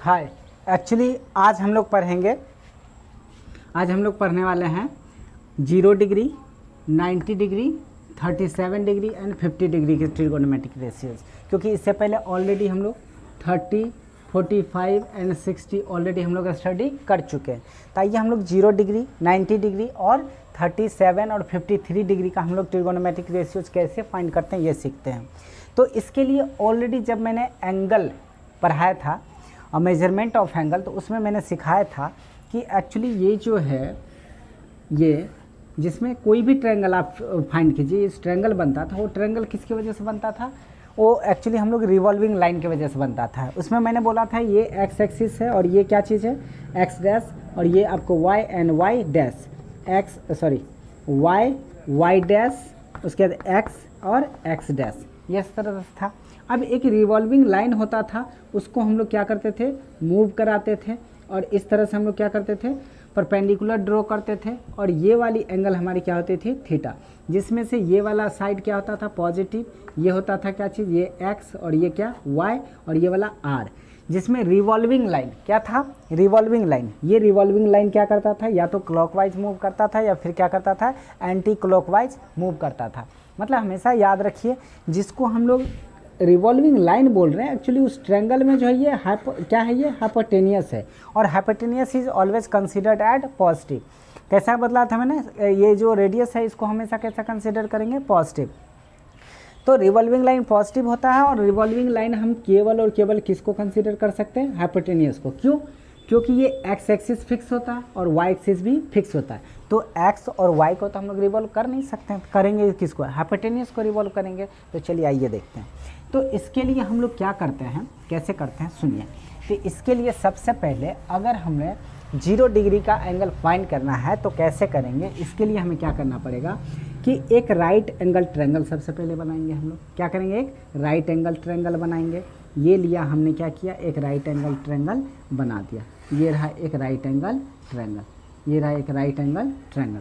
हाय। Actually आज हम लोग पढ़ने वाले हैं 0 degree, 90 degree, 37 degree and 50 degree के ट्रिगोनोमेट्रिक रेशियोज। क्योंकि इससे पहले ऑलरेडी हम लोग 30, 45 एंड 60 ऑलरेडी हम लोग स्टडी कर चुके हैं। तो आइए हम लोग 0 डिग्री, 90 डिग्री और 37 और 53 डिग्री का हम लोग ट्रिगोनोमेट्रिक रेशियोज कैसे फाइंड करते हैं ये सीखते हैं। तो इसके लिए ऑलरेडी जब मैंने एंगल पढ़ाया था और मेजरमेंट ऑफ एंगल, तो उसमें मैंने सिखाया था कि एक्चुअली ये जो है, ये जिसमें कोई भी ट्रायंगल आप फाइंड कीजिए, इस ट्रायंगल बनता था, वो ट्रायंगल किसकी वजह से बनता था? वो एक्चुअली हम लोग रिवॉल्विंग लाइन की वजह से बनता था। उसमें मैंने बोला था ये एक्स एक्सिस है और ये क्या चीज़ है, एक्स डैश, और ये आपको Y and Y dash, Y dash, उसके बाद एक्स और एक्स डैश, ये इस तरह से था। अब एक रिवॉल्विंग लाइन होता था, उसको हम लोग क्या करते थे, मूव कराते थे, और इस तरह से हम लोग क्या करते थे, परपेंडिकुलर ड्रॉ करते थे। और ये वाली एंगल हमारी क्या होती थी, थीटा, जिसमें से ये वाला साइड क्या होता था, पॉजिटिव, ये होता था क्या चीज़, ये एक्स, और ये क्या, वाई, और ये वाला आर। जिसमें रिवॉल्विंग लाइन क्या था, रिवॉल्विंग लाइन, ये रिवॉल्विंग लाइन क्या करता था, या तो क्लॉकवाइज मूव करता था या फिर क्या करता था, एंटी क्लॉकवाइज मूव करता था। मतलब हमेशा याद रखिए, जिसको हम लोग रिवॉल्विंग लाइन बोल रहे हैं, एक्चुअली उस ट्रायंगल में जो है ये क्या है, ये हाइपोटेनियस है, और hypotenuse is always considered at positive. कैसा बदला था मैंने, ये जो रेडियस है इसको हमेशा कैसा कंसिडर करेंगे, पॉजिटिव। तो रिवॉल्विंग लाइन पॉजिटिव होता है, और रिवॉल्विंग लाइन हम केवल और केवल किसको कंसिडर कर सकते हैं, हाइपोटेनियस को। क्यों? क्योंकि ये एक्स एक्सिस फिक्स होता है और वाई एक्सिस भी फिक्स होता है। तो एक्स और वाई को तो हम लोग रिवॉल्व कर नहीं सकते हैं, करेंगे किसको, हाइपोटेनियस को रिवॉल्व करेंगे। तो चलिए आइए देखते हैं। तो इसके लिए हम लोग क्या करते हैं, कैसे करते हैं, सुनिए। तो इसके लिए सबसे पहले अगर हमें 0 डिग्री का एंगल फाइंड करना है तो कैसे करेंगे, इसके लिए हमें क्या करना पड़ेगा कि एक राइट एंगल ट्रायंगल सबसे पहले बनाएंगे। हम लोग क्या करेंगे, एक राइट एंगल ट्रायंगल बनाएंगे। ये लिया हमने, क्या किया, एक राइट एंगल ट्रायंगल बना दिया। ये रहा एक राइट एंगल ट्रायंगल, ये रहा एक राइट एंगल ट्रायंगल।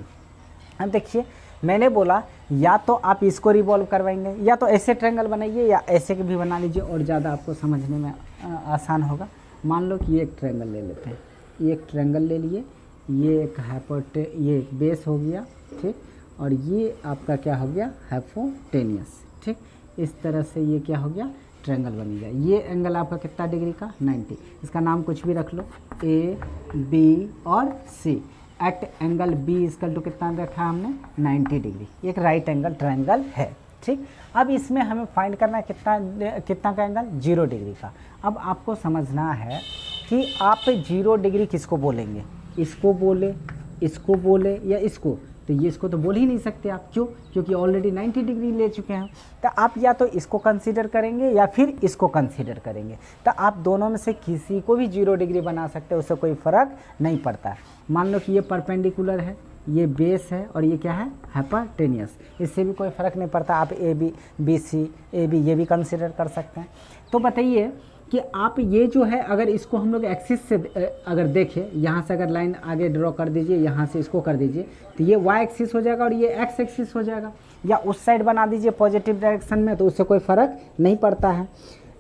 अब देखिए, मैंने बोला या तो आप इसको रिवॉल्व करवाएंगे, या तो ऐसे ट्रायंगल बनाइए, या ऐसे के भी बना लीजिए, और ज़्यादा आपको समझने में आसान होगा। मान लो कि ये एक ट्रायंगल ले लेते हैं, ये एक ट्रायंगल ले लिए, ये एक ये एक बेस हो गया, ठीक, और ये आपका क्या हो गया, हाइपोटेनियस, ठीक। इस तरह से ये क्या हो गया, ट्रायंगल बन गया। ये एंगल आपका कितना डिग्री का, 90। इसका नाम कुछ भी रख लो, ए, बी और C. At angle B equal to कितना रखा हमने, 90 डिग्री। एक राइट एंगल ट्रायंगल है, ठीक। अब इसमें हमें फाइंड करना है कितना का एंगल, 0 डिग्री का। अब आपको समझना है कि आप 0 डिग्री किसको बोलेंगे, इसको बोले या इसको। तो ये इसको तो बोल ही नहीं सकते आप, क्यों, क्योंकि ऑलरेडी 90 डिग्री ले चुके हैं। तो आप या तो इसको कंसीडर करेंगे या फिर इसको कंसीडर करेंगे। तो आप दोनों में से किसी को भी 0 डिग्री बना सकते हैं, उससे कोई फ़र्क नहीं पड़ता। मान लो कि ये परपेंडिकुलर है, ये बेस है, और ये क्या है, हाइपोटेनियस, इससे भी कोई फ़र्क नहीं पड़ता। आप A B, B C, A B ये भी कंसीडर कर सकते हैं। तो बताइए कि आप ये जो है, अगर इसको हम लोग एक्सिस से अगर देखें, यहाँ से अगर लाइन आगे ड्रॉ कर दीजिए, यहाँ से इसको कर दीजिए, तो ये वाई एक्सिस हो जाएगा और ये एक्स एक्सिस हो जाएगा। या उस साइड बना दीजिए पॉजिटिव डायरेक्शन में, तो उससे कोई फ़र्क नहीं पड़ता है।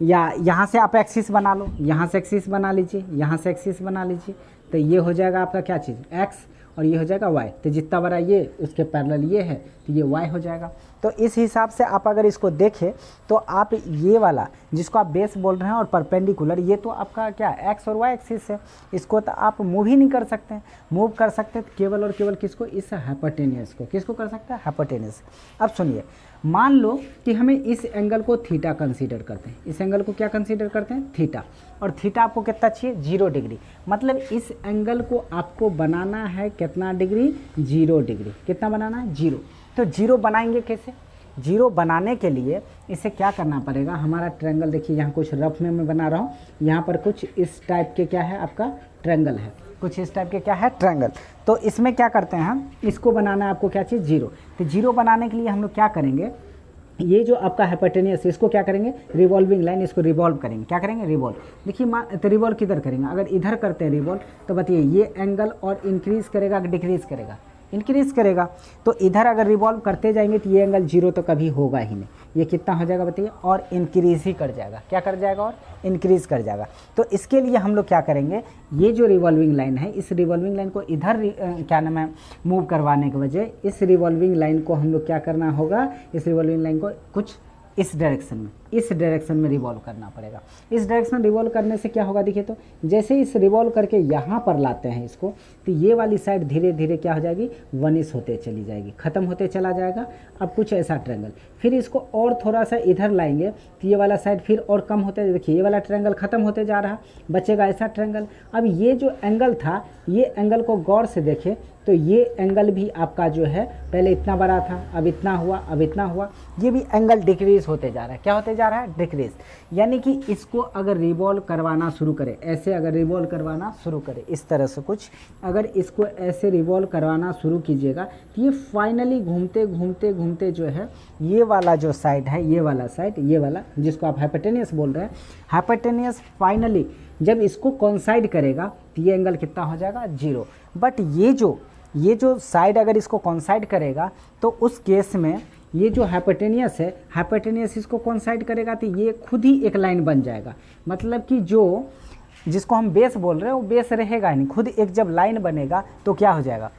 या यहाँ से आप एक्सिस बना लो, यहाँ से एक्सिस बना लीजिए, यहाँ से एक्सिस बना लीजिए, तो ये हो जाएगा आपका क्या चीज़, एक्स, और ये हो जाएगा वाई। तो जितना बड़ा ये उसके पैरेलल ये है, तो ये वाई हो जाएगा। तो इस हिसाब से आप अगर इसको देखें तो आप ये वाला जिसको आप बेस बोल रहे हैं और परपेंडिकुलर, ये तो आपका क्या, एक्स और वाई एक्सिस है। इसको तो आप मूव ही नहीं कर सकते हैं। मूव कर सकते हैं केवल और केवल किसको, इस हाइपोटेनियस को। किसको कर सकते हैं, हाइपोटेनियस। अब सुनिए, मान लो कि हमें इस एंगल को थीटा कंसीडर करते हैं। इस एंगल को क्या कंसीडर करते हैं, थीटा। और थीटा आपको कितना चाहिए, 0 डिग्री। मतलब इस एंगल को आपको बनाना है कितना डिग्री, 0 डिग्री। कितना बनाना है, 0। तो 0 बनाएंगे कैसे, 0 बनाने के लिए इसे क्या करना पड़ेगा, हमारा ट्रायंगल देखिए, यहाँ कुछ रफ में मैं बना रहा हूँ, यहाँ पर कुछ इस टाइप के क्या है आपका ट्रायंगल है, कुछ इस टाइप के क्या है ट्रायंगल। तो इसमें क्या करते हैं हम, इसको बनाना है आपको क्या चीज़, 0। तो 0 बनाने के लिए हम लोग क्या करेंगे, ये जो आपका हाइपोटेनियस, इसको क्या करेंगे, रिवॉल्विंग लाइन, इसको रिवॉल्व करेंगे। क्या करेंगे, रिवॉल्व। देखिए तो रिवॉल्व किधर करेंगे, अगर इधर करते हैं रिवॉल्व, तो बताइए ये एंगल और इंक्रीज़ करेगा कि डिक्रीज़ करेगा, इंक्रीज करेगा। तो इधर अगर रिवॉल्व करते जाएंगे तो ये एंगल 0 तो कभी होगा ही नहीं, ये कितना हो जाएगा बताइए, और इंक्रीज ही कर जाएगा। क्या कर जाएगा, और इंक्रीज कर जाएगा। तो इसके लिए हम लोग क्या करेंगे, ये जो रिवॉल्विंग लाइन है, इस रिवॉल्विंग लाइन को इधर क्या नाम है मूव करवाने के वजह, इस रिवॉल्विंग लाइन को हम लोग क्या करना होगा, इस रिवॉल्विंग लाइन को कुछ इस डायरेक्शन में रिवॉल्व करना पड़ेगा। इस डायरेक्शन में रिवॉल्व करने से क्या होगा देखिए, तो जैसे इस रिवॉल्व करके यहाँ पर लाते हैं इसको, तो ये वाली साइड धीरे धीरे क्या हो जाएगी, वनिश होते चली जाएगी, ख़त्म होते चला जाएगा। अब कुछ ऐसा ट्रायंगल, फिर इसको और थोड़ा सा इधर लाएंगे तो ये वाला साइड फिर और कम होते, देखिए ये वाला ट्रायंगल ख़त्म होते जा रहा, बचेगा ऐसा ट्रायंगल। अब ये जो एंगल था, ये एंगल को गौर से देखें तो ये एंगल भी आपका जो है पहले इतना बड़ा था, अब इतना हुआ, अब इतना हुआ, ये भी एंगल डिक्रीज होते जा रहा है। क्या होते जा रहा है, डिक्रीज। यानी कि इसको अगर रिवॉल्व करवाना शुरू करें, ऐसे अगर रिवॉल्व करवाना शुरू करें, इस तरह से कुछ अगर इसको ऐसे रिवॉल्व करवाना शुरू कीजिएगा तो ये फाइनली घूमते घूमते घूमते जो है ये वाला जो साइड है, ये वाला साइड, ये वाला जिसको आप हाइपोटेनियस बोल रहे हैं, हाइपोटेनियस फाइनली जब इसको कॉन्साइड करेगा तो ये एंगल कितना हो जाएगा, 0। बट ये जो साइड अगर इसको कॉन्साइड करेगा तो उस केस में ये जो हाइपोटेनियस है, हाइपोटेनियस इसको कॉन्साइड करेगा तो ये खुद ही एक लाइन बन जाएगा। मतलब कि जो जिसको हम बेस बोल रहे हैं वो बेस रहेगा ही नहीं, खुद एक जब लाइन बनेगा तो क्या हो जाएगा,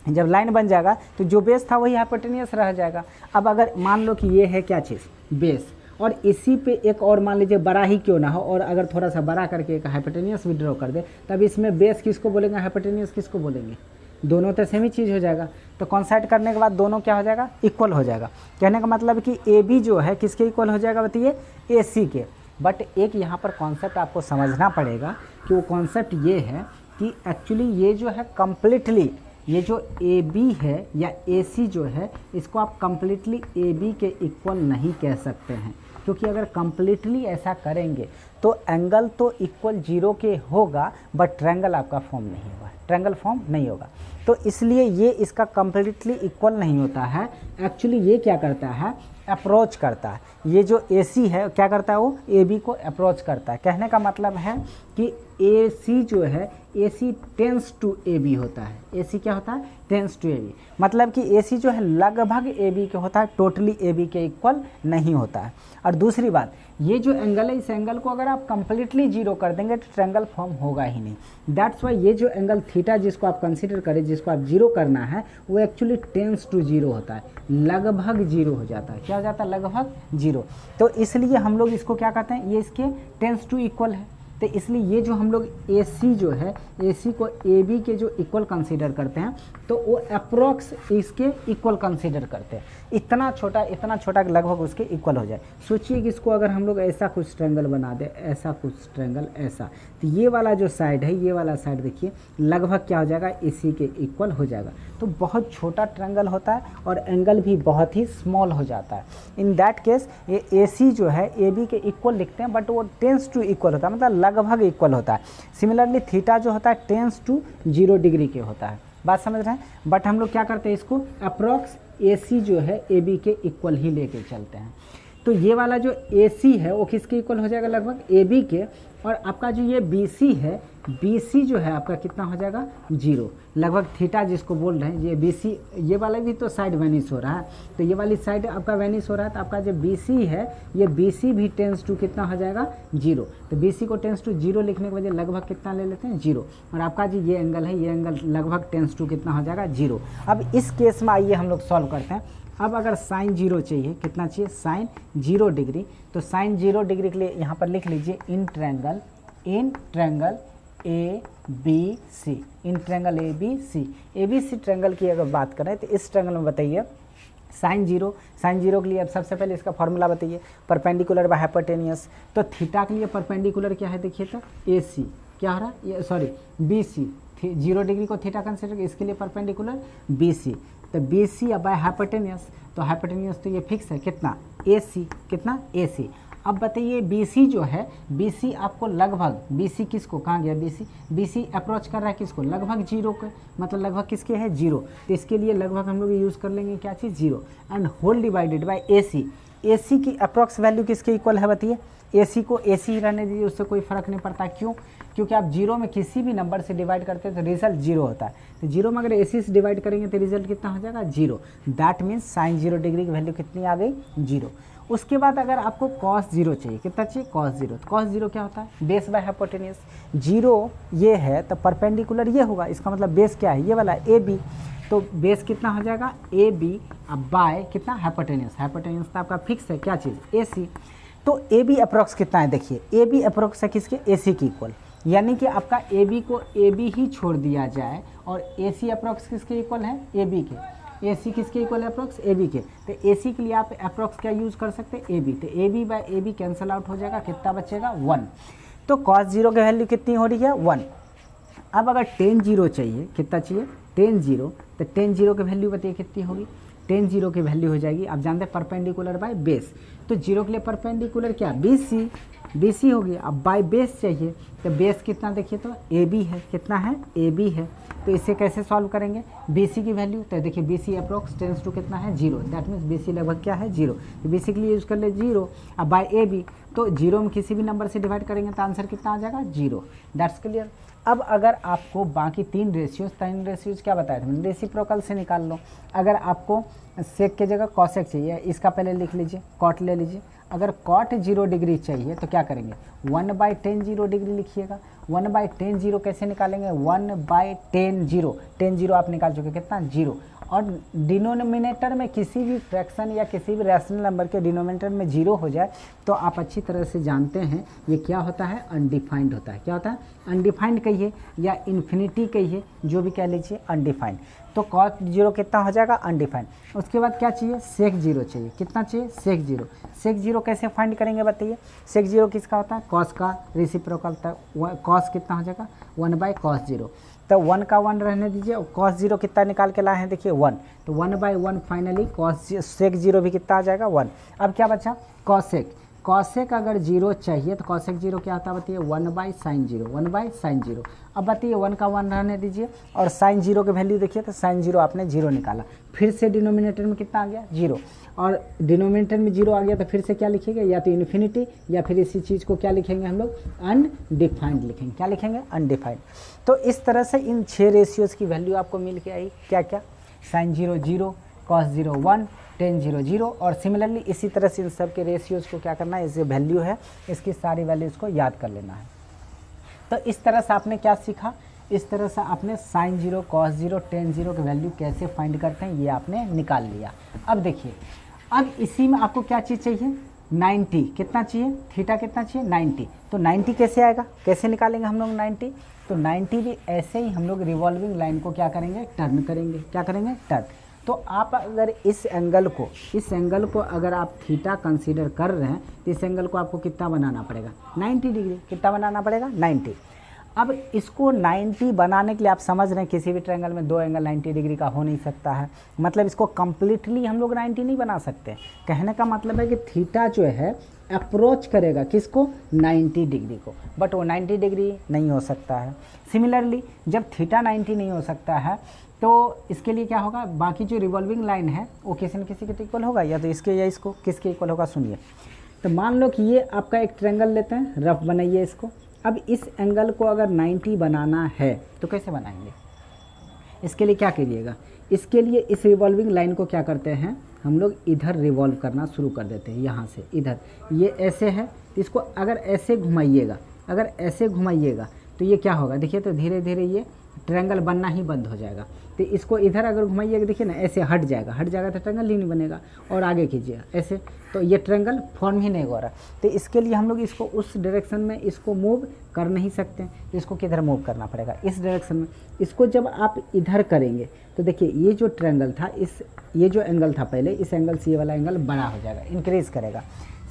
जब लाइन बन जाएगा तो जो बेस था वही हाइपोटेनियस रह जाएगा। अब अगर मान लो कि ये है क्या चीज़, बेस, और इसी पे एक और मान लीजिए बड़ा ही क्यों ना हो, और अगर थोड़ा सा बड़ा करके एक हाइपोटेनियस भी ड्रॉ कर दे, तब इसमें बेस किसको बोलेंगे, हाइपोटेनियस किसको बोलेंगे, दोनों तो सेम ही चीज़ हो जाएगा। तो कॉन्साइड करने के बाद दोनों क्या हो जाएगा, इक्वल हो जाएगा। कहने का मतलब कि ए बी जो है किसके इक्वल हो जाएगा बताइए, ए सी के। बट एक यहाँ पर कॉन्सेप्ट आपको समझना पड़ेगा कि वो कॉन्सेप्ट ये है कि एक्चुअली ये जो है कम्प्लीटली, ये जो ए बी है या ए सी जो है, इसको आप कम्प्लीटली ए बी के इक्वल नहीं कह सकते हैं, क्योंकि अगर कम्प्लीटली ऐसा करेंगे तो एंगल तो इक्वल 0 के होगा, बट ट्रायंगल आपका फॉर्म नहीं होगा, ट्रायंगल फॉर्म नहीं होगा। तो इसलिए ये इसका कम्प्लीटली इक्वल नहीं होता है। एक्चुअली ये क्या करता है, अप्रोच करता है। ये जो ए सी है क्या करता है, वो ए बी को अप्रोच करता है। कहने का मतलब है कि ए सी जो है, ए सी टेंस टू ए बी होता है। ए सी क्या होता है, टेंस टू ए बी, मतलब कि ए सी जो है लगभग ए बी के होता है, टोटली ए बी के इक्वल नहीं होता है। और दूसरी बात, ये जो एंगल है, इस एंगल को अगर आप कम्प्लीटली 0 कर देंगे तो ट्रायंगल फॉर्म होगा ही नहीं। दैट्स वाई ये जो एंगल थीटा जिसको आप कंसीडर करें, जिसको आप 0 करना है, वो एक्चुअली टेंस टू 0 होता है, लगभग 0 हो जाता है। क्या हो जाता है, लगभग 0। तो इसलिए हम लोग इसको क्या कहते हैं, ये इसके टेंस टू इक्वल है। तो इसलिए ये जो हम लोग ए सी जो है, ए सी को ए बी के जो इक्वल कंसीडर करते हैं, तो वो अप्रोक्स इसके इक्वल कंसीडर करते हैं। इतना छोटा लगभग उसके इक्वल हो जाए। सोचिए कि इसको अगर हम लोग ऐसा कुछ ट्रायंगल बना दे, ऐसा कुछ ट्रायंगल ऐसा, तो ये वाला जो साइड है, ये वाला साइड देखिए लगभग क्या हो जाएगा, इसी के इक्वल हो जाएगा। तो बहुत छोटा ट्रायंगल होता है और एंगल भी बहुत ही स्मॉल हो जाता है। इन दैट केस ये ए सी जो है ए बी के इक्वल लिखते हैं, बट वो टेंस टू इक्वल होता है, मतलब लगभग इक्वल होता है। सिमिलरली थीटा जो होता है टेंस टू 0 डिग्री के होता है। बात समझ रहे हैं। बट हम लोग क्या करते हैं, इसको अप्रॉक्स ए सी जो है ए बी के इक्वल ही लेके चलते हैं। तो ये वाला जो ए सी है वो किसके इक्वल हो जाएगा, लगभग ए बी के। और आपका जो ये बी सी है, बी सी जो है आपका कितना हो जाएगा, 0, लगभग थीटा जिसको बोल रहे हैं। ये बी सी, ये वाला भी तो साइड वेनिस हो रहा है, तो ये वाली साइड आपका वेनिस हो रहा है। तो आपका जो बी सी है, ये बी सी भी टेंस टू कितना हो जाएगा, 0। तो बी सी को टेंस टू 0 लिखने के वजह लगभग कितना ले लेते हैं, 0। और आपका जो ये एंगल है, ये एंगल लगभग टेंस टू कितना हो जाएगा, 0। अब इस केस में आइए हम लोग सॉल्व करते हैं। अब अगर साइन 0 चाहिए, कितना चाहिए, साइन 0 डिग्री, तो साइन 0 डिग्री के लिए यहाँ पर लिख लीजिए in triangle A B C, in triangle A B C triangle की अगर बात करें तो इस ट्रायंगल में बताइए साइन 0 के लिए अब सबसे पहले इसका फॉर्मूला बताइए, परपेंडिकुलर बाय हाइपोटेनियस। तो थीटा के लिए परपेंडिकुलर क्या है देखिए, तो ए सी क्या हो रहा है, ये सॉरी बी सी, 0 डिग्री को थीटा कंसिडर, इसके लिए परपेंडिकुलर बी सी। तो बी सी बाय हाइपोटेनियस, तो हाइपोटेनियस तो ये फिक्स है, कितना, ए सी, कितना, ए सी। अब बताइए बी सी जो है, बी सी आपको लगभग, बी सी किसको, कहाँ गया बी सी अप्रोच कर रहा है किसको, लगभग 0 के, मतलब लगभग किसके है, 0। तो इसके लिए लगभग हम लोग यूज़ कर लेंगे क्या चीज़, 0 एंड होल डिवाइडेड बाय ए सी। ए सी की अप्रोक्स वैल्यू किसके इक्वल है बताइए, AC को AC ही रहने दीजिए, उससे कोई फ़र्क नहीं पड़ता। क्यों? क्योंकि आप जीरो में किसी भी नंबर से डिवाइड करते हैं तो रिजल्ट जीरो होता है। तो जीरो में अगर AC से डिवाइड करेंगे तो रिजल्ट कितना हो जाएगा? Zero. That means sign 0 degree की वैल्यू कितनी आ गई? जीरो। उसके बाद अगर आपको cos 0 चाहिए, कितना चाहिए? cos 0। तो cos 0 क्या होता है? Base by hypotenuse. जीरो ये है तो परपेंडिकुलर ये होगा, इसका मतलब बेस क्या है? ये वाला AB। तो बेस कितना हो जाएगा? AB अब बाय कितना? हाइपोटेन्यूज। हाइपोटेन्यूज तो आपका फिक्स है, क्या चीज़? AC। तो AB अप्रॉक्स कितना है? देखिए AB अप्रॉक्स है किसके? AC के इक्वल, यानी कि आपका AB को AB ही छोड़ दिया जाए और AC अप्रॉक्स किसके इक्वल है? AB के। AC किसके इक्वल है? अप्रॉक्स AB के। तो AC के लिए आप अप्रॉक्स क्या यूज़ कर सकते हैं? AB। तो AB by AB cancel out हो जाएगा, कितना बचेगा? 1। तो cos 0 की वैल्यू कितनी हो रही है? 1। अब अगर tan 0 चाहिए, कितना चाहिए? tan 0। तो tan 0 की वैल्यू बताइए कितनी होगी? tan 0 की वैल्यू हो जाएगी, आप जानते हैं परपेंडिकुलर बाय बेस। तो 0 के लिए परपेंडिकुलर क्या? BC। BC होगी। अब बाय बेस चाहिए, तो बेस कितना देखिए तो AB है। कितना है? AB है। तो इसे कैसे सॉल्व करेंगे? BC की वैल्यू, तो देखिए BC अप्रोक्स टेंस टू कितना है? 0। दैट मीन्स BC लगभग क्या है? 0। तो BC के लिए यूज़ कर ले 0। अब बाय AB, तो 0 में किसी भी नंबर से डिवाइड करेंगे तो आंसर कितना आ जाएगा? 0। That's clear. अब अगर आपको बाकी तीन रेशियोज क्या बताया था? रेसिप्रोकल से निकाल लो। अगर आपको सेक की जगह कॉसेक चाहिए, इसका पहले लिख लीजिए, कॉट ले लीजिए। अगर कॉट 0 डिग्री चाहिए तो क्या करेंगे? 1/10 0 डिग्री लिखिएगा। 1/10 0 कैसे निकालेंगे? 1/10 0। 10 0 आप निकाल चुके, कितना? 0। और डिनोमिनेटर में किसी भी फ्रैक्शन या किसी भी रैशनल नंबर के डिनोमिनेटर में 0 हो जाए तो आप अच्छी तरह से जानते हैं ये क्या होता है? अनडिफाइंड होता है। क्या होता है? अनडिफाइंड कहिए या इन्फिनिटी कहिए, जो भी कह लीजिए, अनडिफाइंड। तो cos 0 कितना हो जाएगा? अनडिफाइंड। उसके बाद क्या चाहिए? सेक 0 चाहिए। कितना चाहिए? सेक 0। सेक 0 कैसे फाइंड करेंगे बताइए? सेक 0 किसका होता है? cos का रेसिप्रोकल था। cos कितना हो जाएगा? 1/cos 0। तो 1 का 1 रहने दीजिए। cos 0 कितना निकाल के लाए हैं? देखिए 1। तो 1/1 फाइनली सेक 0 भी कितना आ जाएगा? 1। अब क्या बचा? कॉसेक। कॉसेक अगर 0 चाहिए तो कॉसेक 0 क्या होता है बताइए? 1/sin 0। 1/sin 0। अब बताइए 1 का 1 रहने दीजिए और sin 0 की वैल्यू देखिए, तो sin 0 आपने 0 निकाला। फिर से डिनोमिनेटर में कितना आ गया? 0। और डिनोमिनेटर में 0 आ गया तो फिर से क्या लिखेंगे? या तो इन्फिनिटी या फिर इसी चीज़ को क्या लिखेंगे हम लोग? अनडिफाइंड लिखेंगे। क्या लिखेंगे? अनडिफाइंड। तो इस तरह से इन 6 रेशियोज़ की वैल्यू आपको मिल के आई। क्या क्या? sin 0 0, cos 0 1, tan 0 0। और सिमिलरली इसी तरह से इन सब के रेशियोज़ को क्या करना है? इस जो वैल्यू है इसकी सारी वैल्यूज़ को याद कर लेना है। तो इस तरह से आपने क्या सीखा? इस तरह से आपने sin 0, cos 0, tan 0 की वैल्यू कैसे फाइंड करते हैं ये आपने निकाल लिया। अब देखिए, अब इसी में आपको क्या चीज़ चाहिए? 90। कितना चाहिए? थीटा कितना चाहिए? 90। तो 90 कैसे आएगा? कैसे निकालेंगे हम लोग 90? तो 90 भी ऐसे ही हम लोग रिवॉल्विंग लाइन को क्या करेंगे? टर्न करेंगे। क्या करेंगे? टर्न। तो आप अगर इस एंगल को अगर आप थीटा कंसीडर कर रहे हैं तो इस एंगल को आपको कितना बनाना पड़ेगा? 90 डिग्री। कितना बनाना पड़ेगा? 90। अब इसको 90 बनाने के लिए आप समझ रहे हैं किसी भी ट्रायंगल में दो एंगल 90 डिग्री का हो नहीं सकता है। मतलब इसको कम्प्लीटली हम लोग 90 नहीं बना सकते। कहने का मतलब है कि थीटा जो है अप्रोच करेगा किसको? 90 डिग्री को, बट वो 90 डिग्री नहीं हो सकता है। सिमिलरली जब थीटा 90 नहीं हो सकता है तो इसके लिए क्या होगा? बाकी जो रिवॉल्विंग लाइन है वो किसी न किसी के इक्वल होगा, या तो इसके या इसको। किसके इक्वल होगा? सुनिए। तो मान लो कि ये आपका एक ट्रायंगल लेते हैं, रफ बनाइए इसको। अब इस एंगल को अगर 90 बनाना है तो कैसे बनाएंगे? इसके लिए क्या कीजिएगा? इसके लिए इस रिवॉल्विंग लाइन को क्या करते हैं हम लोग? इधर रिवॉल्व करना शुरू कर देते हैं, यहाँ से इधर। ये ऐसे है, इसको अगर ऐसे घुमाइएगा तो ये क्या होगा? देखिए तो धीरे धीरे ये ट्रायंगल बनना ही बंद हो जाएगा। तो इसको इधर अगर घुमाइएगा, देखिए ना ऐसे हट जाएगा तो ट्रायंगल ही नहीं बनेगा। और आगे कीजिए ऐसे, तो ये ट्रायंगल फॉर्म ही नहीं हो रहा। तो इसके लिए हम लोग इसको उस डायरेक्शन में इसको मूव कर नहीं सकते। इसको किधर मूव करना पड़ेगा? इस डायरेक्शन में। इसको जब आप इधर करेंगे तो देखिए ये जो ट्रायंगल था, ये जो एंगल था पहले, इस एंगल से ये वाला एंगल बड़ा हो जाएगा, इंक्रीज करेगा।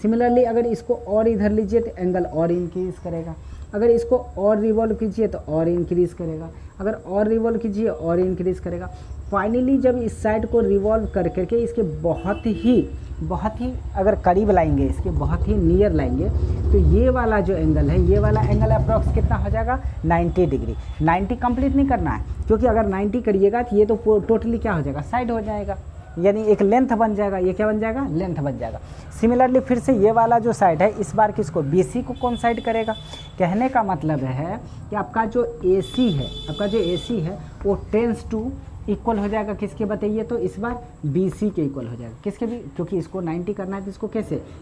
सिमिलरली अगर इसको और इधर लीजिए तो एंगल और इंक्रीज करेगा। अगर इसको और रिवॉल्व कीजिए तो और इंक्रीज़ करेगा। अगर और रिवॉल्व कीजिए और इंक्रीज़ करेगा। फाइनली जब इस साइड को रिवॉल्व कर करके इसके बहुत ही अगर करीब लाएंगे, इसके बहुत ही नियर लाएंगे, तो ये वाला जो एंगल है, ये वाला एंगल अप्रॉक्स कितना हो जाएगा? 90 डिग्री। 90 कंप्लीट नहीं करना है, क्योंकि अगर 90 करिएगा तो ये तो टोटली क्या हो जाएगा? साइड हो जाएगा। यानी एक लेंथ बन जाएगा, ये क्या बन जाएगा, लेंथ बन जाएगा। सिमिलरली फिर से ये वाला जो साइड है इस बार किसको, BC को कौन साइड करेगा। कहने का मतलब है कि आपका जो AC है, आपका जो AC है वो टेंस टू इक्वल हो जाएगा किसके बताइए, तो इस बार BC के इक्वल हो जाएगा, किसके भी, क्योंकि इसको 90 करना है तो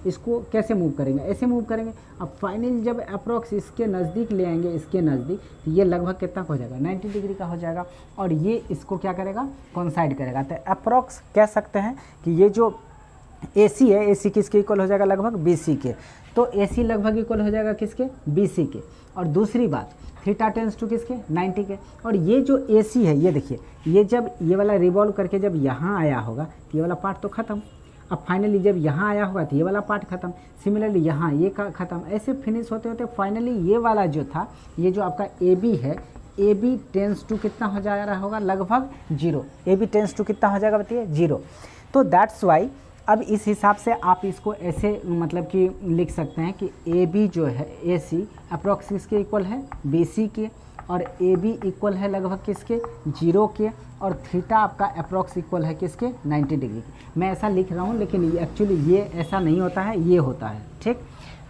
इसको कैसे मूव करेंगे, ऐसे मूव करेंगे। अब फाइनली जब अप्रॉक्स इसके नज़दीक ले आएंगे, इसके नज़दीक, तो ये लगभग कितना हो जाएगा, 90 डिग्री का हो जाएगा, और ये इसको क्या करेगा, कोइंसाइड करेगा। तो अप्रॉक्स कह सकते हैं कि ये जो AC है, AC किसके इक्वल हो जाएगा, लगभग BC के। तो AC लगभग इक्वल हो जाएगा किसके, BC के। और दूसरी बात, थीटा टेंस टू किसके, 90 के। और ये जो AC है, ये देखिए, ये जब ये वाला रिवॉल्व करके जब यहाँ आया होगा तो ये वाला पार्ट तो ख़त्म। अब फाइनली जब यहाँ आया होगा तो ये वाला पार्ट ख़त्म, सिमिलरली यहाँ ये का ख़त्म, ऐसे फिनिश होते होते फाइनली ये वाला जो था, ये जो आपका AB है, AB टेंस टू कितना हो जा रहा होगा, लगभग 0। AB टेंस टू कितना हो जाएगा बताइए, 0। तो दैट्स वाई अब इस हिसाब से आप इसको ऐसे मतलब कि लिख सकते हैं कि AB जो है, AC अप्रॉक्स किसके इक्वल है, BC के, और AB इक्वल है लगभग किसके, 0 के, और थीटा आपका अप्रॉक्स इक्वल है किसके, 90 डिग्री के। मैं ऐसा लिख रहा हूँ, लेकिन एक्चुअली ये ऐसा नहीं होता है, ये होता है, ठीक।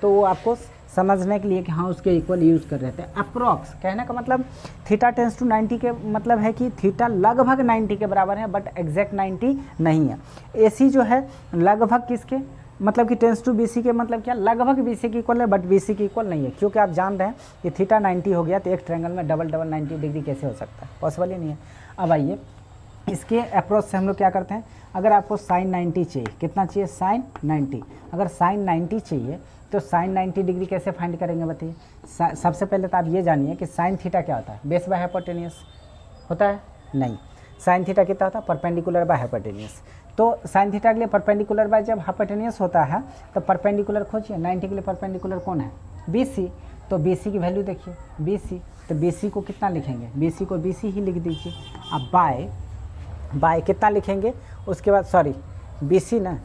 तो वो आपको समझने के लिए कि हाँ उसके इक्वल यूज़ कर रहे थे। अप्रॉक्स कहने का मतलब थीटा टेंस टू 90 के मतलब है कि थीटा लगभग 90 के बराबर है, बट एग्जैक्ट 90 नहीं है। AC जो है लगभग किसके, मतलब कि टेंस टू BC के मतलब क्या, लगभग BC के इक्वल है, बट BC के इक्वल नहीं है, क्योंकि आप जान रहे हैं कि थीटा 90 हो गया तो एक ट्रायंगल में डबल 90 डिग्री कैसे हो सकता है, पॉसिबल ही नहीं है। अब आइए इसके अप्रोच से हम लोग क्या करते हैं, अगर आपको साइन 90 चाहिए, कितना चाहिए, साइन 90, अगर साइन 90 चाहिए तो साइन 90 डिग्री कैसे फाइंड करेंगे बताइए। सबसे पहले तो आप ये जानिए कि साइन थीटा क्या होता है, बेस बाय हाइपोटेनियस होता है, नहीं, साइन थीटा कितना होता है, परपेंडिकुलर बाय हाइपोटेनियस। तो साइन थीटा के लिए परपेंडिकुलर बाय जब हाइपोटेनियस होता है तो परपेंडिकुलर खोजिए, 90 के लिए परपेंडिकुलर कौन है, BC। तो BC की वैल्यू देखिए, BC, तो BC को कितना लिखेंगे, BC को BC ही लिख दीजिए। अब बाय कितना लिखेंगे, उसके बाद सॉरी BC ना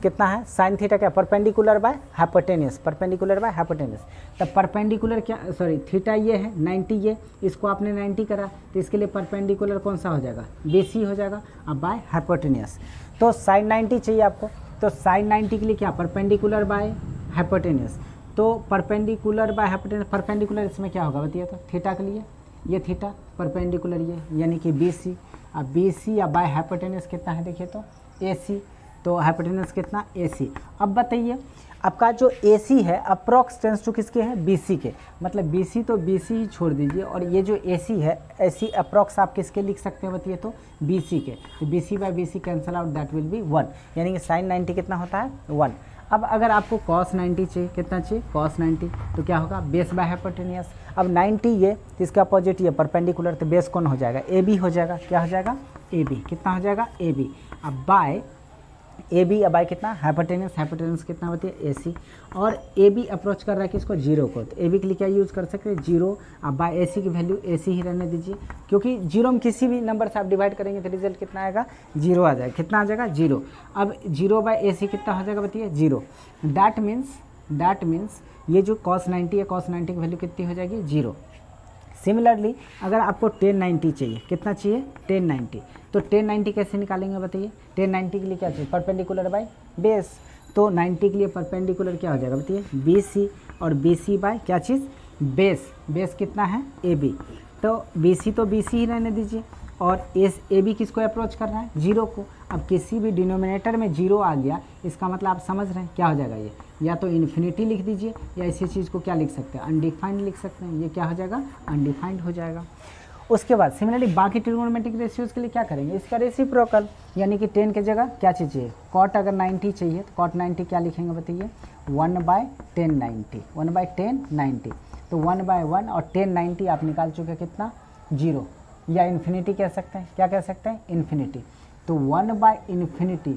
कितना है, साइन थीटा क्या, perpendicular by hypotenuse, perpendicular by hypotenuse. तब परपेंडिकुलर क्या, सॉरी थीटा ये है 90, ये इसको आपने 90 करा तो इसके लिए परपेंडिकुलर कौन सा हो जाएगा, BC हो जाएगा। अब बाय हाइपोटेनियस, तो साइन 90 चाहिए आपको, तो साइन 90 के लिए क्या, परपेंडिकुलर बाय हाइपोटेनियस। तो परपेंडिकुलर बाय हाइपोटेनियस, परपेंडिकुलर इसमें क्या होगा बताइए, तो थीटा के लिए ये थीटा, परपेंडिकुलर ये यानी कि BC। अब BC या बाय हाइपोटेनियस कितना है देखिए, तो AC, तो हाइपोटेनस कितना, AC। अब बताइए आपका जो AC है अप्रॉक्स टेंस टू किसके है, BC के, मतलब BC तो BC ही छोड़ दीजिए, और ये जो AC है, AC अप्रॉक्स आप किसके लिख सकते हैं बताइए, तो BC के। तो BC by BC cancel out, that will be 1, यानी कि साइन 90 कितना होता है, 1। अब अगर आपको cos 90 चाहिए, कितना चाहिए, cos 90, तो क्या होगा, बेस बाय हाइपोटेनियस। अब 90 ये, इसका अपोजिट ये परपेंडिकुलर, तो बेस कौन हो जाएगा, AB हो जाएगा, क्या हो जाएगा, AB, कितना हो जाएगा, AB। अब बाय AB, अब बाय कितना, हाइपोटेनस कितना होती है, AC, और AB अप्रोच कर रहा है किसको, 0 को, तो AB के लिए क्या यूज़ कर सकते हैं, 0। अब बाय AC की वैल्यू AC ही रहने दीजिए, क्योंकि 0 में किसी भी नंबर से आप डिवाइड करेंगे तो रिजल्ट कितना आएगा, 0 आ जाएगा, कितना आ जाएगा, 0। अब 0 बाय AC कितना हो जाएगा बताइए, 0। दैट मीन्स ये जो cos 90 है, cos 90 की वैल्यू कितनी हो जाएगी, 0। सिमिलरली अगर आपको tan 90 चाहिए, कितना चाहिए, tan 90, तो tan 90 कैसे निकालेंगे बताइए, tan 90 के लिए क्या चाहिए, परपेंडिकुलर बाय बेस। तो 90 के लिए परपेंडिकुलर क्या हो जाएगा बताइए, BC, और BC बाय क्या चीज़, बेस कितना है, AB। तो BC तो BC ही रहने दीजिए, और AB किसको अप्रोच कर रहा है, 0 को। अब किसी भी डिनोमिनेटर में 0 आ गया, इसका मतलब आप समझ रहे हैं क्या हो जाएगा, ये या तो इन्फिनिटी लिख दीजिए, या इसी चीज़ को क्या लिख सकते हैं, अनडिफाइंड लिख सकते हैं, ये क्या हो जाएगा, अनडिफाइंड हो जाएगा। उसके बाद सिमिलरली बाकी ट्रिग्नोमेट्रिक रेशियोज़ के लिए क्या करेंगे, इसका रेसिप्रोकल, यानी कि 10 की जगह क्या चीज़ चाहिए, कॉट अगर 90 चाहिए तो कॉट 90 क्या लिखेंगे बताइए, 1/10 90, 1/10 90, तो 1/1 और 10 90 आप निकाल चुके, कितना, 0, या इन्फिनिटी कह सकते हैं, क्या कह सकते हैं, इन्फिनिटी। तो 1/इन्फिनिटी,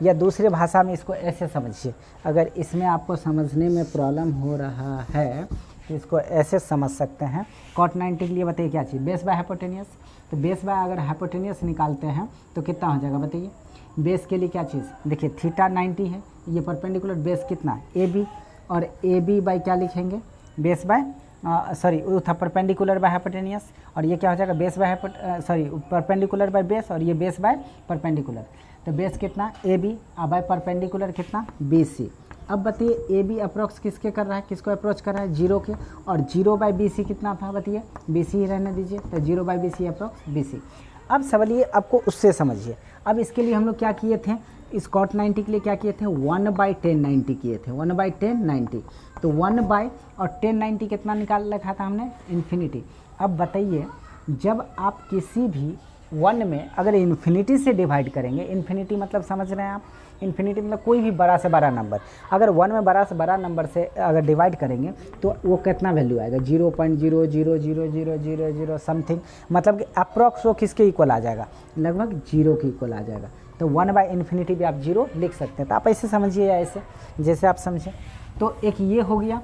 या दूसरे भाषा में इसको ऐसे समझिए, अगर इसमें आपको समझने में प्रॉब्लम हो रहा है तो इसको ऐसे समझ सकते हैं। कॉट 90 के लिए बताइए क्या चाहिए, बेस बाय हाइपोटेनियस, तो बेस बाय अगर हाइपोटेनियस निकालते हैं तो कितना हो जाएगा बताइए, बेस के लिए क्या चीज़, देखिए थीटा 90 है, ये परपेंडिकुलर बेस कितना है, AB, और AB बाय क्या लिखेंगे, बेस बाय सॉरी वो था परपेंडिकुलर बाय हाइपोटेनियस, और ये क्या हो जाएगा base by perpendicular by base, और ये बेस बाय परपेंडिकुलर। तो बेस कितना ए बी, बाय परपेंडिकुलर कितना बी सी। अब बताइए ए बी अप्रोक्स किसके कर रहा है, किसको अप्रोच कर रहा है, जीरो के, और जीरो बाय बी सी कितना था बताइए, बी सी ही रहने दीजिए, तो zero by B C approx B C. अब सवाल आपको उससे समझिए। अब इसके लिए हम लोग क्या किए थे, इस कॉट 90 के लिए क्या किए थे, 1/1090 किए थे, 1/1090। तो 1 बाय और 1090 कितना निकाल रखा था हमने, इन्फिनिटी। अब बताइए जब आप किसी भी 1 में अगर इन्फिनिटी से डिवाइड करेंगे, इन्फिनिटी मतलब समझ रहे हैं आप, इन्फिनिटी मतलब कोई भी बड़ा से बड़ा नंबर, अगर 1 में बड़ा से बड़ा नंबर से अगर डिवाइड करेंगे तो वो कितना वैल्यू आएगा, 0.00000 समथिंग, मतलब कि अप्रॉक्स वो किसके इक्वल आ जाएगा, लगभग 0 के इक्वल आ जाएगा। तो 1/इन्फिनिटी भी आप 0 लिख सकते हैं। तो आप ऐसे समझिए या ऐसे, जैसे आप समझें। तो एक ये हो गया।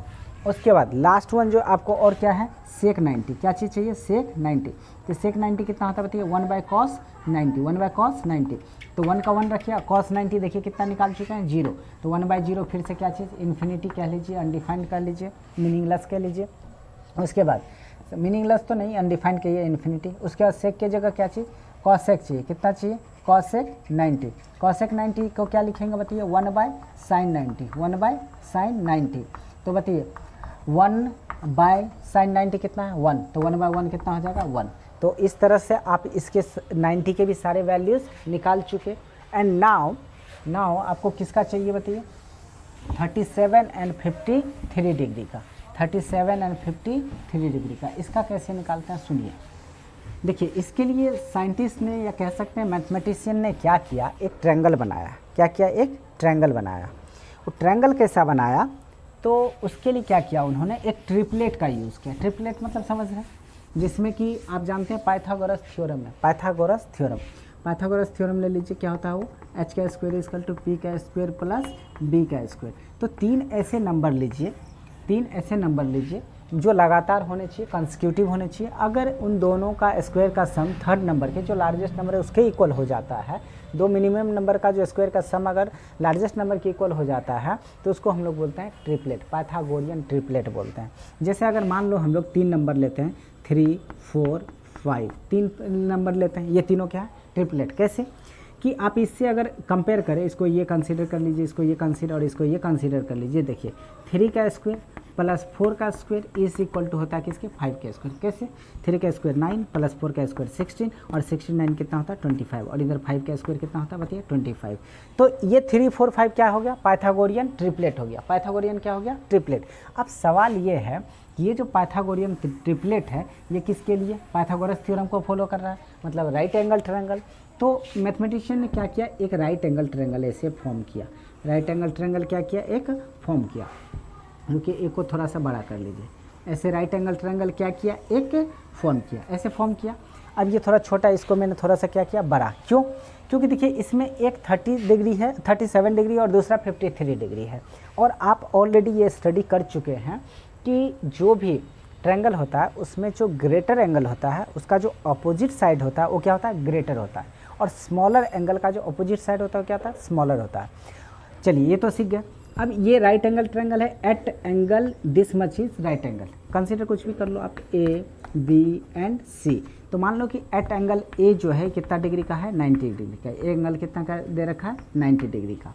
उसके बाद लास्ट वन जो आपको और क्या है, सेक 90, क्या चीज़ चाहिए, सेक 90। तो सेक 90 कितना होता है बताइए, 1/cos 90, 1/cos 90। तो 1 का 1 रखिए, cos 90 देखिए कितना निकाल चुके हैं, 0। तो 1/0 फिर से क्या चीज़, इन्फिनिटी कह लीजिए, अनडिफाइंड कर लीजिए, मीनिंगलेस कह लीजिए। उसके बाद मीनिंगलेस तो नहीं, अनडिफाइंड कहिए, इन्फिनिटी। उसके बाद सेक की जगह क्या चीज़, कॉसेक चाहिए, कितना चाहिए, कॉसेक 90। कॉसेक 90 को क्या लिखेंगे बताइए, 1/sin 90, 1/sin 90। तो बताइए 1/sin 90 कितना है, 1। तो 1/1 कितना हो जाएगा, 1। तो इस तरह से आप इसके 90 के भी सारे वैल्यूज़ निकाल चुके। एंड नाउ आपको किसका चाहिए बताइए, 37 एंड 53 डिग्री का, 37 एंड 53 डिग्री का। इसका कैसे निकालते हैं सुनिए। देखिए इसके लिए साइंटिस्ट ने या कह सकते हैं मैथमेटिशियन ने क्या किया, एक ट्रायंगल बनाया। क्या किया, एक ट्रायंगल बनाया। वो ट्रायंगल कैसा बनाया, तो उसके लिए क्या किया उन्होंने, एक ट्रिपलेट का यूज़ किया। ट्रिपलेट मतलब समझ रहे हैं, जिसमें कि आप जानते हैं पाइथागोरस थ्योरम है, पाइथागोरस थ्योरम ले लीजिए। क्या होता है वो, h का स्क्वायर इक्वल टू p का स्क्वायर प्लस b का स्क्वायर। तो 3 ऐसे नंबर लीजिए जो लगातार होने चाहिए, कंसेक्यूटिव होने चाहिए। अगर उन दोनों का स्क्वायर का सम थर्ड नंबर के जो लार्जेस्ट नंबर है उसके इक्वल हो जाता है, दो मिनिमम नंबर का जो स्क्वायर का सम अगर लार्जेस्ट नंबर के इक्वल हो जाता है, तो उसको हम लोग बोलते हैं ट्रिपलेट, पाइथागोरियन ट्रिपलेट बोलते हैं। जैसे अगर मान लो हम लोग 3 नंबर लेते हैं, 3, 4, 5, 3 नंबर लेते हैं, ये तीनों क्या है, ट्रिपलेट। कैसे कि आप इससे अगर कंपेयर करें, इसको ये कंसीडर कर लीजिए, इसको ये कंसीडर और इसको ये कंसीडर कर लीजिए। देखिए 3 का स्क्वायर प्लस 4 का स्क्वायर इज इक्वल टू होता है किसके, 5 का स्क्वायर। कैसे, 3 का स्क्वायर 9 प्लस 4 का स्क्वायर 16 और 16 कितना होता है 25, और इधर 5 का स्क्वायर कितना होता है बताइए 25। तो ये 3, 4, 5 क्या हो गया, पाइथागोरियन ट्रिपलेट हो गया। पाइथागोरियन क्या हो गया, ट्रिपलेट। अब सवाल ये है, ये जो पाइथागोरियन ट्रिपलेट है ये किसके लिए, पाइथागोरस थ्योरम को फॉलो कर रहा है, मतलब राइट एंगल ट्रायंगल। तो मैथमेटिशियन ने क्या किया, एक राइट एंगल ट्रायंगल ऐसे फॉर्म किया। राइट एंगल ट्रायंगल क्या किया, एक फॉर्म किया। क्योंकि एक को थोड़ा सा बड़ा कर लीजिए, ऐसे राइट एंगल ट्रायंगल क्या किया, एक फॉर्म किया, ऐसे फॉर्म किया। अब ये थोड़ा छोटा, इसको मैंने थोड़ा सा क्या किया, बड़ा। क्यों, क्योंकि देखिए इसमें एक 30 डिग्री है, 37 डिग्री और दूसरा 53 डिग्री है। और आप ऑलरेडी ये स्टडी कर चुके हैं कि जो भी ट्रायंगल होता है उसमें जो ग्रेटर एंगल होता है उसका जो अपोजिट साइड होता है वो क्या होता है, ग्रेटर होता है। और स्मॉलर एंगल का जो अपोजिट साइड होता है वो क्या होता है, स्मॉलर होता है। चलिए ये तो सीख गए। अब ये राइट एंगल ट्रायंगल है, at angle this much is right angle. Consider कुछ भी कर लो आप, ए बी एंड सी। तो मान लो कि एट एंगल ए जो है कितना डिग्री का है, 90 डिग्री का। ए एंगल कितना का दे रखा है, 90 डिग्री का।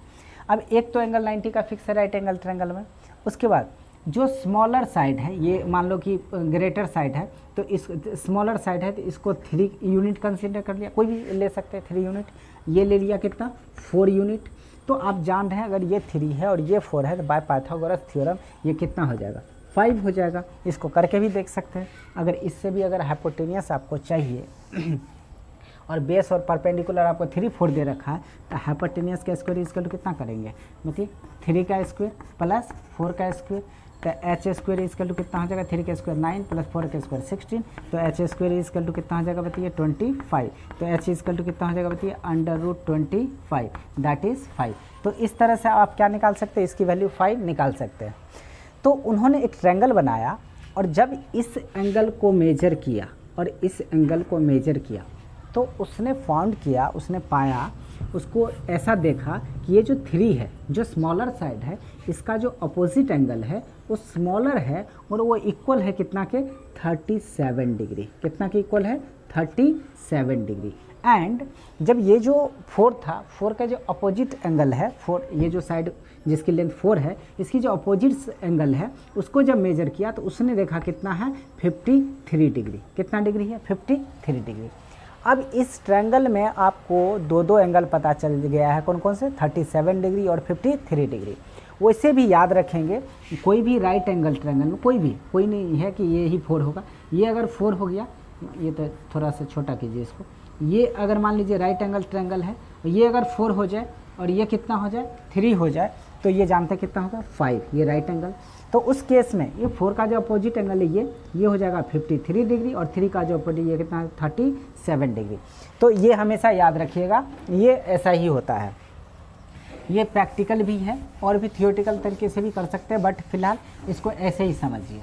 अब एक तो एंगल 90 का फिक्स है राइट एंगल ट्रायंगल में। उसके बाद जो स्मॉलर साइड है, ये मान लो कि ग्रेटर साइड है, तो इस स्मॉलर साइड है तो इसको 3 यूनिट कंसीडर कर लिया, कोई भी ले सकते हैं 3 यूनिट। ये ले लिया कितना, 4 यूनिट। तो आप जान रहे हैं अगर ये 3 है और ये 4 है तो बाय पाइथागोरस थ्योरम ये कितना हो जाएगा, 5 हो जाएगा। इसको करके भी देख सकते हैं। अगर इससे भी अगर हाइपोटेनियस आपको चाहिए और बेस और परपेंडिकुलर आपको 3, 4 दे रखा है, तो हाइपोटेनियस का स्क्वायर इक्वल टू कितना करेंगे, मतलब 3 का स्क्वायर प्लस 4 का स्क्वायर। तो एच स्क्वायर इक्वल टू कितना हो जाएगा, 3 का स्क्वायर 9 प्लस 4 का स्क्वायर 16। तो एच स्क्वायर इक्वल टू कितना हो जाएगा बताइए 25। तो एच इक्वल टू कितना हो जाएगा बताइए √25, दैट इज़ 5। तो इस तरह से आप क्या निकाल सकते हैं, इसकी वैल्यू 5 निकाल सकते हैं। तो उन्होंने एक ट्रायंगल बनाया और जब इस एंगल को मेजर किया और इस एंगल को मेजर किया तो उसने फाउंड किया, उसने पाया उसको ऐसा देखा कि ये जो 3 है, जो स्मॉलर साइड है, इसका जो अपोजिट एंगल है वो स्मॉलर है और वो इक्वल है कितना के 37 डिग्री। कितना के इक्वल है 37 डिग्री। एंड जब ये जो 4 था, 4 का जो अपोजिट एंगल है, 4 ये जो साइड जिसकी लेंथ 4 है, इसकी जो अपोजिट एंगल है उसको जब मेजर किया तो उसने देखा कितना है 53 डिग्री। कितना डिग्री है 53 डिग्री। अब इस ट्रायंगल में आपको दो एंगल पता चल गया है, कौन कौन से 37 डिग्री और 53 डिग्री। वैसे भी याद रखेंगे कोई भी राइट एंगल ट्रायंगल में कोई नहीं है कि ये ही 4 होगा। ये अगर 4 हो गया, ये तो थोड़ा सा छोटा कीजिए इसको, ये अगर मान लीजिए राइट एंगल ट्रायंगल है, ये अगर 4 हो जाए और ये कितना हो जाए 3 हो जाए, तो ये जानते हैं कितना होगा 5, ये राइट एंगल। तो उस केस में ये 4 का जो अपोजिट एंगल है ये हो जाएगा 53 डिग्री और 3 का जो अपोजिट ये कितना 37 डिग्री। तो ये हमेशा याद रखिएगा, ये ऐसा ही होता है। ये प्रैक्टिकल भी है और भी थियोरेटिकल तरीके से भी कर सकते हैं, बट फिलहाल इसको ऐसे ही समझिए।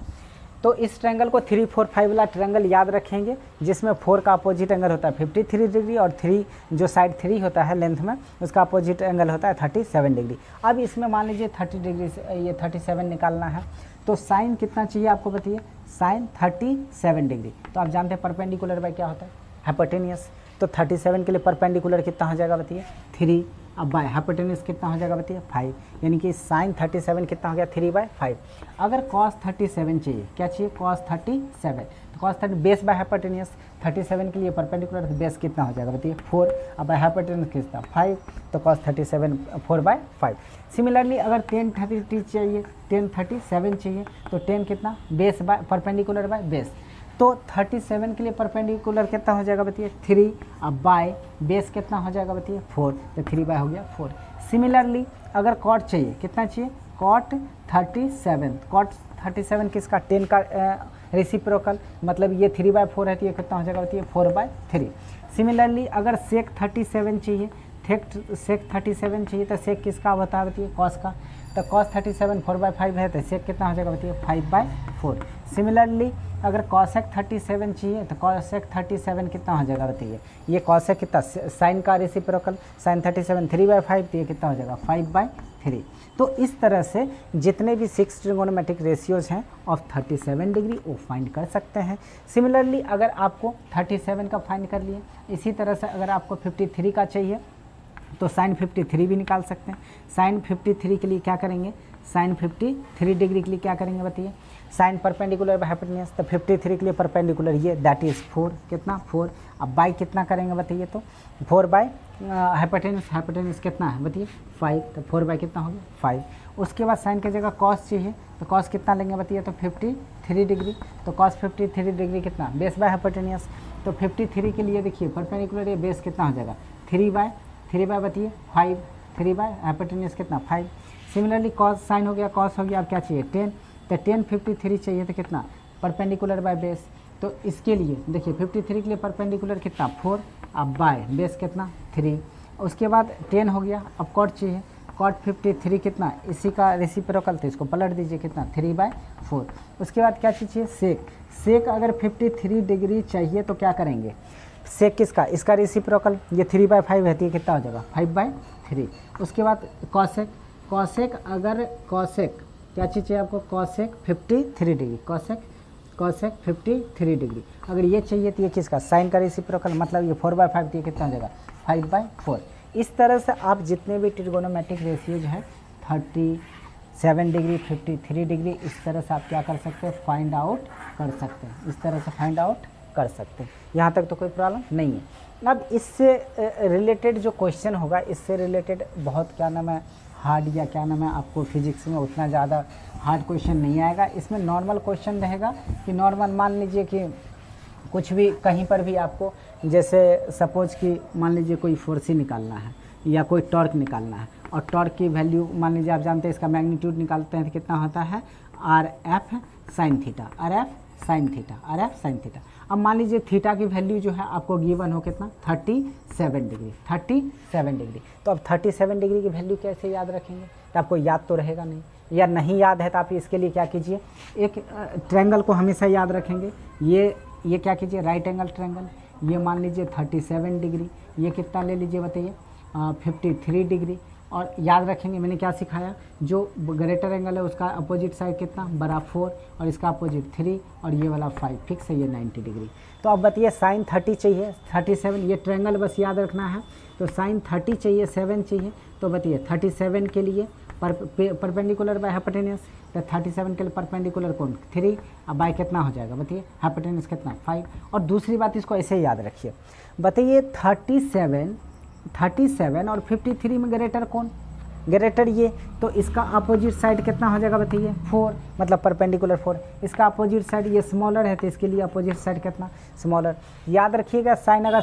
तो इस ट्रायंगल को 3, 4, 5 वाला ट्रायंगल याद रखेंगे, जिसमें 4 का अपोजिट एंगल होता है 53 डिग्री और 3 जो साइड 3 होता है लेंथ में, उसका अपोजिट एंगल होता है 37 डिग्री। अब इसमें मान लीजिए 30 डिग्री से ये 37 निकालना है, तो साइन कितना चाहिए आपको बताइए, साइन 37 डिग्री। तो आप जानते हैं परपेंडिकुलर बाय क्या होता है, हाइपोटेनियस। तो 37 के लिए परपेंडिकुलर कितना हो जाएगा बताइए 3, अब बाय हाइपोटेनस कितना हो जाएगा बताइए 5, यानी कि साइन 37 कितना हो गया 3/5। अगर कॉस 37 चाहिए, क्या चाहिए कॉस 37, तो कॉस 30 बेस बाय हाइपोटेनस 37 के लिए परपेंडिकुलर, तो बेस कितना हो जाएगा बताइए 4, अब बाय हाइपोटेनस कितना 5, तो कॉस 37 4/5। सिमिलरली अगर tan 30 चाहिए, tan 37 चाहिए, तो tan कितना base by perpendicular by base, तो 37 के लिए परपेंडिकुलर कितना हो जाएगा बताइए 3, अब बाय बेस कितना हो जाएगा बताइए 4, तो 3 हो गया 4। सिमिलरली अगर कॉट चाहिए, कितना चाहिए कॉट 37, कॉट 37 किसका 10 का रेसिप्रोकल, मतलब ये 3/4 है, तो ये कितना हो जाएगा बताइए 4/3। सिमिलरली अगर सेक 37 चाहिए, सेक 37 चाहिए, तो सेक किसका बता बताइए कॉस का, तो कॉस 37 4/5 है, तो सेक कितना हो जाएगा बताइए 5/4। सिमिलरली अगर कॉसेक 37 चाहिए, तो कॉसेक 37 कितना हो जाएगा बताइए, ये कॉसेक कितना साइन का रेसिप्रोकल, साइन 37 3/5, तो ये कितना हो जाएगा 5/3। तो इस तरह से जितने भी 6 ट्रिगोनोमेट्रिक रेशियोज हैं ऑफ 37 डिग्री वो फाइंड कर सकते हैं। सिमिलरली अगर आपको 37 का फाइंड कर लिए, इसी तरह से अगर आपको 53 का चाहिए तो साइन 53 भी निकाल सकते हैं। साइन 53 के लिए क्या करेंगे, साइन 53 डिग्री के लिए क्या करेंगे बताइए, साइन परपेंडिकुलर बाय हाइपोटेनस, तो 53 के लिए परपेंडिकुलर ये दैट इज़ 4, कितना 4, अब बाई कितना करेंगे बताइए, तो 4 बाय हाइपोटेनस कितना है बताइए 5, तो 4 बाय कितना हो गया 5। उसके बाद साइन की जगह कॉस चाहिए, तो कॉस कितना लेंगे बताइए, तो 53 डिग्री, तो कॉस 53 डिग्री कितना बेस बाय हाइपोटेनस, तो 53 के लिए देखिए परपेंडिकुलर ये बेस कितना हो जाएगा 3 बाय बताइए 5, 3 बाय हाइपोटेनस कितना 5। सिमिलरली कॉस साइन हो गया, कॉस हो गया, अब क्या चाहिए 10, तो tan 53 चाहिए, तो कितना परपेंडिकुलर बाय बेस, तो इसके लिए देखिए 53 के लिए परपेंडिकुलर कितना 4, अब बाय बेस कितना 3। उसके बाद 10 हो गया, अब कॉट चाहिए, कॉट 53 कितना इसी का रेसिप्रोकल, तो इसको पलट दीजिए कितना 3/4। उसके बाद क्या चीज़ चाहिए सेक, सेक अगर 53 डिग्री चाहिए तो क्या करेंगे, सेक किसका इसका रेसिप्रोकल, ये 3/5 रहती है, कितना हो जाएगा 5/3। उसके बाद कॉसेक, कॉसेक अगर कॉसेक क्या चीज़ चाहिए आपको कॉसेक 53 डिग्री, कॉसेक 53 डिग्री अगर ये चाहिए, तो ये किसका साइन का रेसिप्रोकल, मतलब ये 4/5, तो ये कितना हो जाएगा 5/4। इस तरह से आप जितने भी ट्रिगोनोमेट्रिक रेशियोज हैं 37 डिग्री 53 डिग्री, इस तरह से आप क्या कर सकते हैं फाइंड आउट कर सकते हैं, इस तरह से फाइंड आउट कर सकते हैं। यहाँ तक तो कोई प्रॉब्लम नहीं है। अब इससे रिलेटेड जो क्वेश्चन होगा, इससे रिलेटेड बहुत क्या नाम है हार्ड या क्या नाम है आपको फिजिक्स में उतना ज़्यादा हार्ड क्वेश्चन नहीं आएगा। इसमें नॉर्मल क्वेश्चन रहेगा कि नॉर्मल मान लीजिए कि कुछ भी कहीं पर भी आपको जैसे सपोज कि मान लीजिए कोई फोर्स निकालना है या कोई टॉर्क निकालना है, और टॉर्क की वैल्यू मान लीजिए आप जानते हैं इसका मैग्नीट्यूड निकालते हैं तो कितना होता है RF sin theta, RF sin theta. अब मान लीजिए थीटा की वैल्यू जो है आपको गिवन हो कितना 37 डिग्री। तो अब 37 डिग्री की वैल्यू कैसे याद रखेंगे, तो आपको याद तो रहेगा नहीं, या नहीं याद है तो आप इसके लिए क्या कीजिए, एक ट्रायंगल को हमेशा याद रखेंगे। ये क्या कीजिए राइट एंगल ट्रायंगल, ये मान लीजिए 37 डिग्री, ये कितना ले लीजिए बताइए 53 डिग्री। और याद रखेंगे मैंने क्या सिखाया, जो ग्रेटर एंगल है उसका अपोजिट साइड कितना बड़ा 4 और इसका अपोजिट 3 और ये वाला 5 फिक्स है, ये 90 डिग्री। तो अब बताइए साइन 30 चाहिए 37, ये ट्रायंगल बस याद रखना है। तो साइन 30 चाहिए 7 चाहिए, तो बताइए 37 के लिए परपेंडिकुलर बाय हाइपोटेन्यूज, तो 37 के लिए परपेंडिकुलर कौन 3 अब बाय कितना हो जाएगा बताइए हाइपोटेन्यूज कितना 5। और दूसरी बात इसको ऐसे ही याद रखिए, बताइए 37 और 53 में ग्रेटर कौन, ग्रेटर ये, तो इसका अपोजिट साइड कितना हो जाएगा बताइए 4, मतलब परपेंडिकुलर 4। इसका अपोजिट साइड ये स्मॉलर है तो इसके लिए अपोजिट साइड कितना स्मॉलर। याद रखिएगा साइन अगर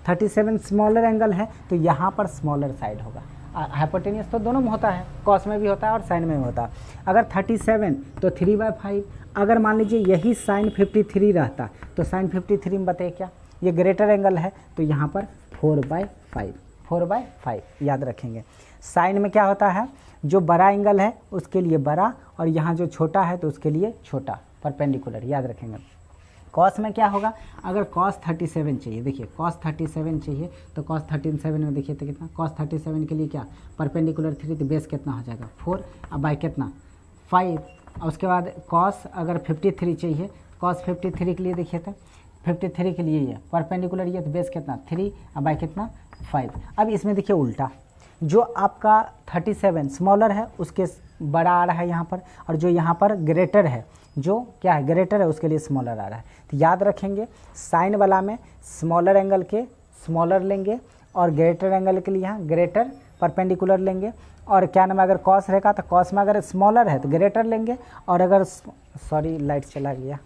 37 स्मॉलर एंगल है तो यहाँ पर स्मॉलर साइड होगा। हाइपोटेन्यूज तो दोनों में होता है, कॉस में भी होता है और साइन में भी होता है। अगर 37 तो 3/5। अगर मान लीजिए यही साइन 53 रहता तो साइन 53 में बताइए क्या, ये ग्रेटर एंगल है तो यहाँ पर 4/5 याद रखेंगे। साइन में क्या होता है, जो बड़ा एंगल है उसके लिए बड़ा और यहाँ जो छोटा है तो उसके लिए छोटा परपेंडिकुलर, याद रखेंगे। कॉस में क्या होगा, अगर कॉस 37 चाहिए, देखिए कॉस 37 चाहिए तो कॉस 37 में देखिए तो कितना, कॉस 37 के लिए क्या परपेंडिकुलर 3 तो बेस कितना हो जाएगा 4 अब बाय कितना 5। और उसके बाद कॉस अगर 53 चाहिए, कॉस 53 के लिए देखिए तो 53 के लिए ये परपेंडिकुलर ये तो बेस कितना 3 अब बाय कितना 5। अब इसमें देखिए उल्टा, जो आपका 37 स्मॉलर है उसके बड़ा आ रहा है यहाँ पर, और जो यहाँ पर ग्रेटर है, जो क्या है ग्रेटर है उसके लिए स्मॉलर आ रहा है। तो याद रखेंगे साइन वाला में स्मॉलर एंगल के स्मॉलर लेंगे और ग्रेटर एंगल के लिए यहाँ ग्रेटर परपेंडिकुलर लेंगे। और क्या नाम है, अगर कॉस रहेगा तो कॉस में अगर स्मॉलर है तो ग्रेटर लेंगे, और अगर सॉरी लाइट चला गया